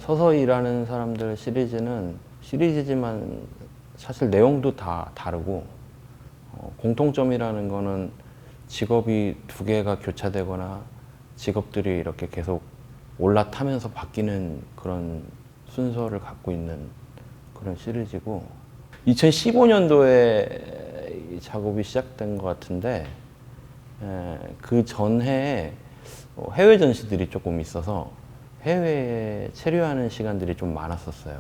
서서히 일하는 사람들 시리즈는 시리즈지만 사실 내용도 다 다르고 공통점이라는 거는 직업이 두 개가 교차되거나 직업들이 이렇게 계속 올라타면서 바뀌는 그런 순서를 갖고 있는 그런 시리즈고 2015년도에 작업이 시작된 것 같은데 그 전해에 해외 전시들이 조금 있어서 해외에 체류하는 시간들이 좀 많았었어요.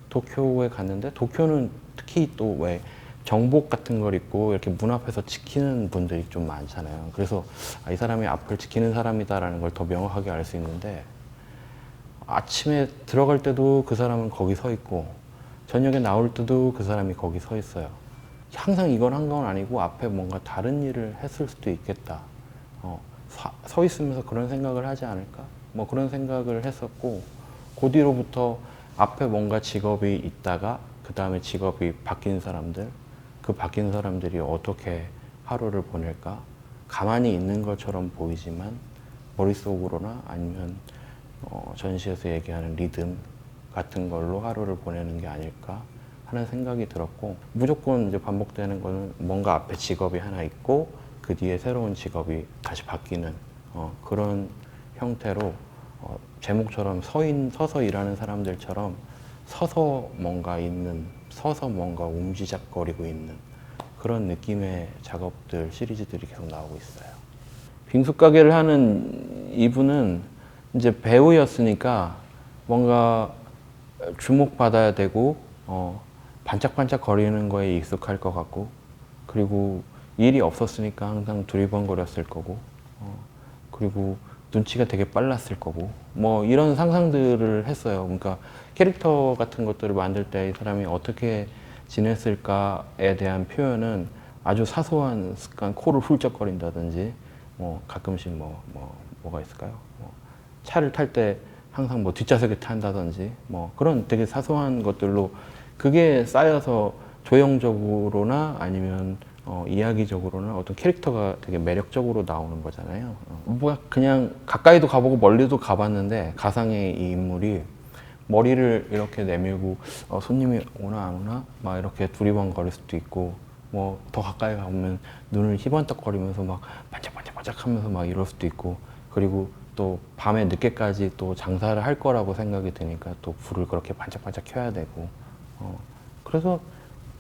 도쿄에 갔는데 도쿄는 특히 또 왜 정복 같은 걸 입고 이렇게 문 앞에서 지키는 분들이 좀 많잖아요. 그래서 이 사람이 앞을 지키는 사람이다라는 걸 더 명확하게 알 수 있는데 아침에 들어갈 때도 그 사람은 거기 서 있고 저녁에 나올 때도 그 사람이 거기 서 있어요. 항상 이걸 한 건 아니고 앞에 뭔가 다른 일을 했을 수도 있겠다. 서 있으면서 그런 생각을 하지 않을까? 뭐 그런 생각을 했었고 그 뒤로부터 앞에 뭔가 직업이 있다가 그 다음에 직업이 바뀐 사람들 그 바뀐 사람들이 어떻게 하루를 보낼까? 가만히 있는 것처럼 보이지만 머릿속으로나 아니면 전시에서 얘기하는 리듬 같은 걸로 하루를 보내는 게 아닐까 하는 생각이 들었고 무조건 이제 반복되는 거는 뭔가 앞에 직업이 하나 있고 그 뒤에 새로운 직업이 다시 바뀌는 그런 형태로 제목처럼 서서 일하는 사람들처럼 서서 뭔가 있는 서서 뭔가 움지작거리고 있는 그런 느낌의 작업들 시리즈들이 계속 나오고 있어요. 빙수 가게를 하는 이분은 이제 배우였으니까 뭔가 주목받아야 되고 반짝반짝 거리는 거에 익숙할 것 같고 그리고 일이 없었으니까 항상 두리번거렸을 거고 그리고 눈치가 되게 빨랐을 거고 뭐 이런 상상들을 했어요. 그러니까 캐릭터 같은 것들을 만들 때 이 사람이 어떻게 지냈을까에 대한 표현은 아주 사소한 습관, 코를 훌쩍거린다든지 뭐 가끔씩 뭐가 있을까요? 차를 탈 때 항상 뭐 뒷좌석에 탄다든지 뭐 그런 되게 사소한 것들로 그게 쌓여서 조형적으로나 아니면 이야기적으로나 어떤 캐릭터가 되게 매력적으로 나오는 거잖아요. 뭐 그냥 가까이도 가보고 멀리도 가봤는데 가상의 이 인물이 머리를 이렇게 내밀고 손님이 오나 안 오나 막 이렇게 두리번거릴 수도 있고 뭐 더 가까이 가보면 눈을 희번떡거리면서 막 반짝반짝반짝 하면서 막 이럴 수도 있고 그리고 또 밤에 늦게까지 또 장사를 할 거라고 생각이 드니까 또 불을 그렇게 반짝반짝 켜야 되고 그래서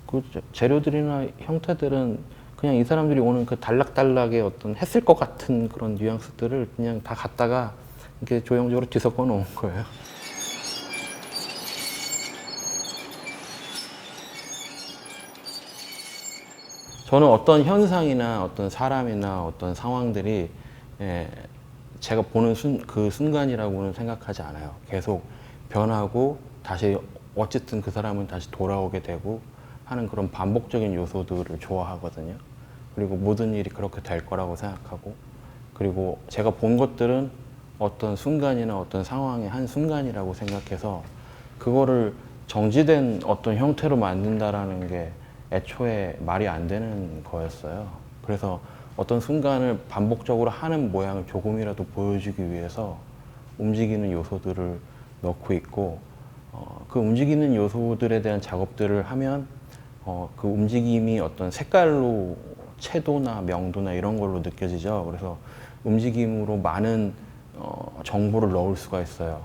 그 재료들이나 형태들은 그냥 이 사람들이 오는 그 단락단락의 어떤 했을 것 같은 그런 뉘앙스들을 그냥 다 갖다가 이렇게 조형적으로 뒤섞어 놓은 거예요. 저는 어떤 현상이나 어떤 사람이나 어떤 상황들이 제가 보는 그 순간이라고는 생각하지 않아요. 계속 변하고 다시 어쨌든 그 사람은 다시 돌아오게 되고 하는 그런 반복적인 요소들을 좋아하거든요. 그리고 모든 일이 그렇게 될 거라고 생각하고 그리고 제가 본 것들은 어떤 순간이나 어떤 상황의 한 순간이라고 생각해서 그거를 정지된 어떤 형태로 만든다라는 게 애초에 말이 안 되는 거였어요. 그래서 어떤 순간을 반복적으로 하는 모양을 조금이라도 보여주기 위해서 움직이는 요소들을 넣고 있고 그 움직이는 요소들에 대한 작업들을 하면 그 움직임이 어떤 색깔로 채도나 명도나 이런 걸로 느껴지죠. 그래서 움직임으로 많은 정보를 넣을 수가 있어요.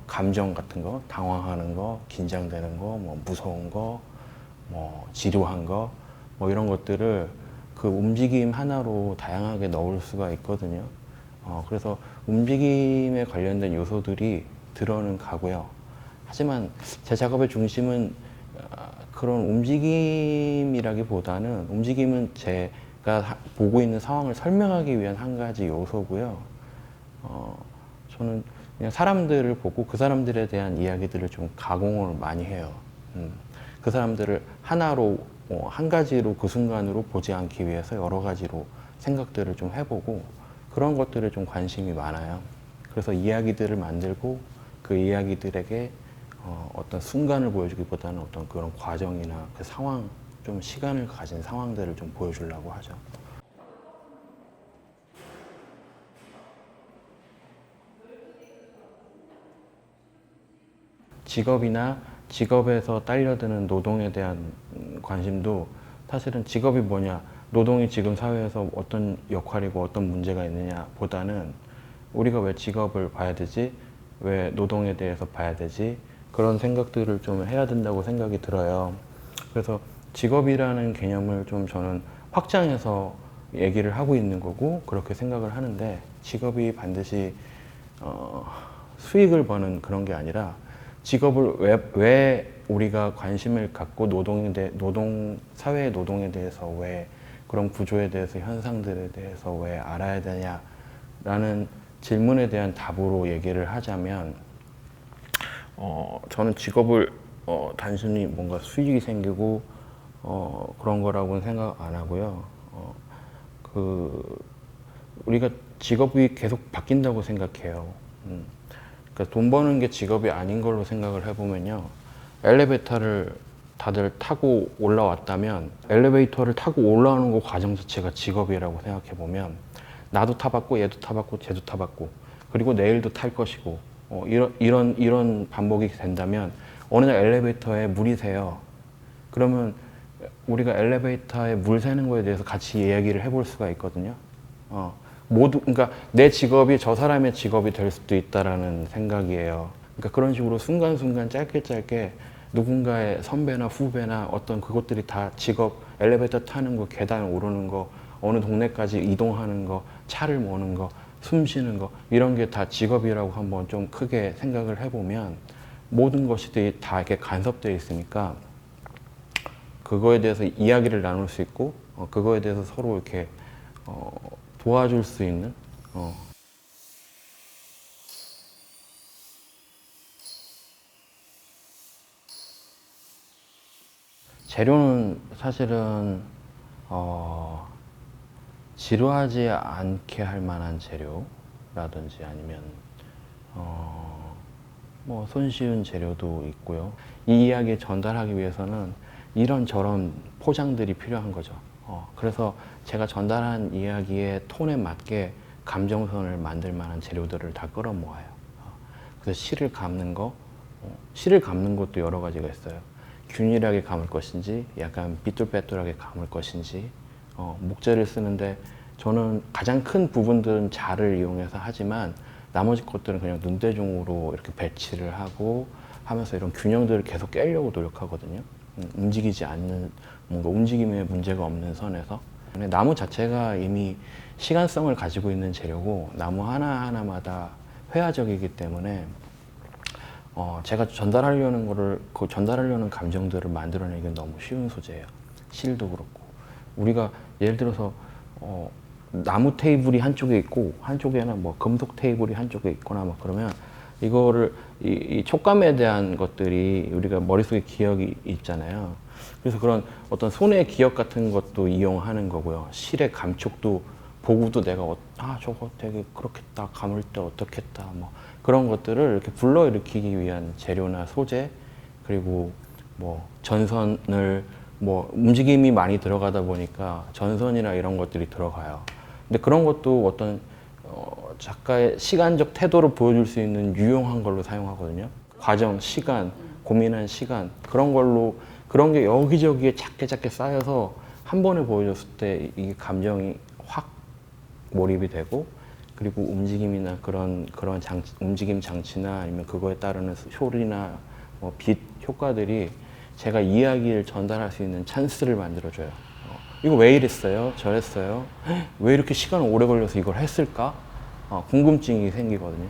감정 같은 거, 당황하는 거, 긴장되는 거, 뭐 무서운 거, 뭐 지루한 거, 뭐 이런 것들을 그 움직임 하나로 다양하게 넣을 수가 있거든요. 그래서 움직임에 관련된 요소들이 들어는 가고요. 하지만 제 작업의 중심은 그런 움직임이라기보다는 움직임은 제가 보고 있는 상황을 설명하기 위한 한 가지 요소고요. 저는 그냥 사람들을 보고 그 사람들에 대한 이야기들을 좀 가공을 많이 해요. 그 사람들을 하나로 한 가지로 그 순간으로 보지 않기 위해서 여러 가지로 생각들을 좀 해보고 그런 것들에 좀 관심이 많아요. 그래서 이야기들을 만들고 그 이야기들에게 어떤 순간을 보여주기보다는 어떤 그런 과정이나 그 상황, 좀 시간을 가진 상황들을 좀 보여주려고 하죠. 직업이나 직업에서 딸려드는 노동에 대한 관심도 사실은 직업이 뭐냐, 노동이 지금 사회에서 어떤 역할이고 어떤 문제가 있느냐 보다는 우리가 왜 직업을 봐야 되지? 왜 노동에 대해서 봐야 되지? 그런 생각들을 좀 해야 된다고 생각이 들어요. 그래서 직업이라는 개념을 좀 저는 확장해서 얘기를 하고 있는 거고 그렇게 생각을 하는데, 직업이 반드시 수익을 버는 그런 게 아니라 직업을 왜 우리가 관심을 갖고 사회의 노동에 대해서 왜 그런 구조에 대해서 현상들에 대해서 왜 알아야 되냐라는 질문에 대한 답으로 얘기를 하자면 저는 직업을 단순히 뭔가 수익이 생기고 그런 거라고는 생각 안 하고요. 우리가 직업이 계속 바뀐다고 생각해요. 그러니까 돈 버는 게 직업이 아닌 걸로 생각을 해보면요. 엘리베이터를 다들 타고 올라왔다면 엘리베이터를 타고 올라오는 그 과정 자체가 직업이라고 생각해보면 나도 타봤고 얘도 타봤고 쟤도 타봤고 그리고 내일도 탈 것이고 이런 반복이 된다면 어느 날 엘리베이터에 물이 새요. 그러면 우리가 엘리베이터에 물 새는 거에 대해서 같이 이야기를 해볼 수가 있거든요. 그러니까 내 직업이 저 사람의 직업이 될 수도 있다라는 생각이에요. 그러니까 그런 식으로 순간순간 짧게 누군가의 선배나 후배나 어떤 그것들이 다 직업, 엘리베이터 타는 거, 계단 오르는 거, 어느 동네까지 이동하는 거, 차를 모는 거, 숨 쉬는 거, 이런 게 다 직업이라고 한번 좀 크게 생각을 해보면 모든 것이 다 이렇게 간섭되어 있으니까 그거에 대해서 이야기를 나눌 수 있고 그거에 대해서 서로 이렇게 도와줄 수 있는 재료는 사실은 지루하지 않게 할 만한 재료라든지 아니면 뭐 손쉬운 재료도 있고요. 이 이야기 전달하기 위해서는 이런저런 포장들이 필요한 거죠. 그래서 제가 전달한 이야기의 톤에 맞게 감정선을 만들 만한 재료들을 다 끌어모아요. 그래서 실을 감는 것도 여러 가지가 있어요. 균일하게 감을 것인지, 약간 삐뚤빼뚤하게 감을 것인지, 목재를 쓰는데 저는 가장 큰 부분들은 자를 이용해서 하지만 나머지 것들은 그냥 눈대중으로 이렇게 배치를 하고 하면서 이런 균형들을 계속 깨려고 노력하거든요. 움직이지 않는, 뭔가 움직임에 문제가 없는 선에서. 나무 자체가 이미 시간성을 가지고 있는 재료고 나무 하나하나마다 회화적이기 때문에 제가 전달하려는 감정들을 만들어내기 너무 쉬운 소재예요. 실도 그렇고. 우리가 예를 들어서 나무 테이블이 한쪽에 있고 한쪽에는 뭐 금속 테이블이 한쪽에 있거나 막 그러면 이거를 이 촉감에 대한 것들이 우리가 머릿속에 기억이 있잖아요. 그래서 그런 어떤 손의 기억 같은 것도 이용하는 거고요. 실의 감촉도 보고도 내가 저거 되게 그렇겠다, 감을 때 어떻겠다, 뭐 그런 것들을 이렇게 불러일으키기 위한 재료나 소재, 그리고 뭐 전선을 뭐 움직임이 많이 들어가다 보니까 전선이나 이런 것들이 들어가요. 근데 그런 것도 어떤 작가의 시간적 태도를 보여줄 수 있는 유용한 걸로 사용하거든요. 과정, 시간, 고민한 시간, 그런 게 여기저기에 작게 쌓여서 한 번에 보여줬을 때 이게 감정이 확 몰입이 되고, 그리고 움직임이나 그런 움직임 장치나 아니면 그거에 따르는 소리나 뭐 빛 효과들이 제가 이야기를 전달할 수 있는 찬스를 만들어줘요. 이거 왜 이랬어요? 저랬어요? 왜 이렇게 시간 오래 걸려서 이걸 했을까? 궁금증이 생기거든요.